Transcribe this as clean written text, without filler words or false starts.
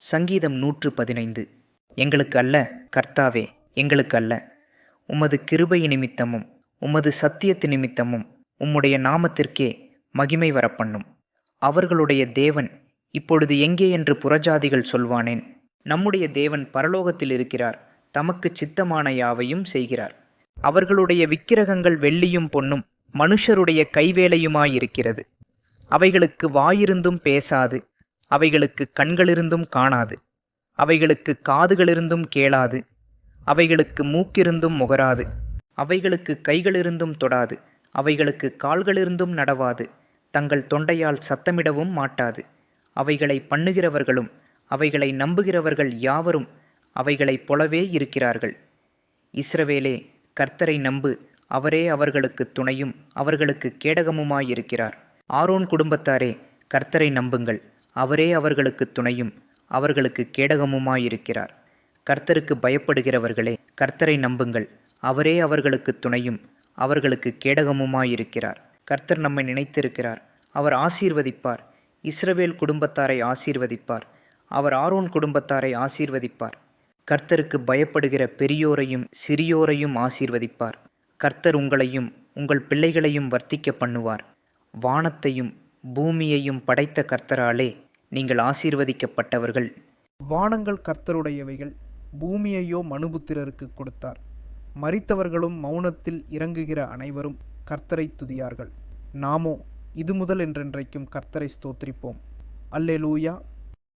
சங்கீதம் 115. எங்களுக்கு அல்ல, கர்த்தாவே, எங்களுக்கு அல்ல. உமது கிருபை நிமித்தமும் உமது சத்தியத்து நிமித்தமும் உம்முடைய நாமத்திற்கே மகிமை வரப்பண்ணும். அவர்களுடைய தேவன் இப்பொழுது எங்கே என்று புறஜாதிகள் சொல்வானேன்? நம்முடைய தேவன் பரலோகத்தில் இருக்கிறார், தமக்குச் சித்தமான யாவையும் செய்கிறார். அவர்களுடைய விக்கிரகங்கள் வெள்ளியும் பொன்னும் மனுஷருடைய கைவேலையுமாயிருக்கிறது. அவைகளுக்கு வாயிருந்தும் பேசாது, அவைகளுக்கு கண்களிருந்தும் காணாது, அவைகளுக்கு காதுகளிருந்தும் கேளாது, அவைகளுக்கு மூக்கிருந்தும் முகராது, அவைகளுக்கு கைகளிருந்தும் தொடாது, அவைகளுக்கு கால்களிருந்தும் நடவாது, தங்கள் தொண்டையால் சத்தமிடவும் மாட்டாது. அவைகளை பண்ணுகிறவர்களும் அவைகளை நம்புகிறவர்கள் யாவரும் அவைகளைப் போலவே இருக்கிறார்கள். இஸ்ரவேலே, கர்த்தரை நம்பு, அவரே அவர்களுக்கு துணையும் அவர்களுக்கு கேடகமுமாயிருக்கிறார். ஆரோன் குடும்பத்தாரே, கர்த்தரை நம்புங்கள், அவரே அவர்களுக்கு துணையும் அவர்களுக்கு கேடகமுமாயிருக்கிறார். கர்த்தருக்கு பயப்படுகிறவர்களே, கர்த்தரை நம்புங்கள், அவரே அவர்களுக்கு துணையும் அவர்களுக்கு கேடகமுமாயிருக்கிறார். கர்த்தர் நம்மை நினைத்திருக்கிறார், அவர் ஆசீர்வதிப்பார். இஸ்ரவேல் குடும்பத்தாரை ஆசீர்வதிப்பார், அவர் ஆரோன் குடும்பத்தாரை ஆசீர்வதிப்பார். கர்த்தருக்கு பயப்படுகிற பெரியோரையும் சிறியோரையும் ஆசீர்வதிப்பார். கர்த்தர் உங்களையும் உங்கள் பிள்ளைகளையும் வர்த்திக்க பண்ணுவார். வானத்தையும் பூமியையும் படைத்த கர்த்தராலே நீங்கள் ஆசீர்வதிக்கப்பட்டவர்கள். வானங்கள் கர்த்தருடையவைகள், பூமியையோ மனுபுத்திரருக்கு கொடுத்தார். மரித்தவர்களும் மௌனத்தில் இறங்குகிற அனைவரும் கர்த்தரை துதியார்கள். நாமோ இது முதல் என்றென்றைக்கும் கர்த்தரை ஸ்தோத்திரிப்போம். அல்லேலூயா.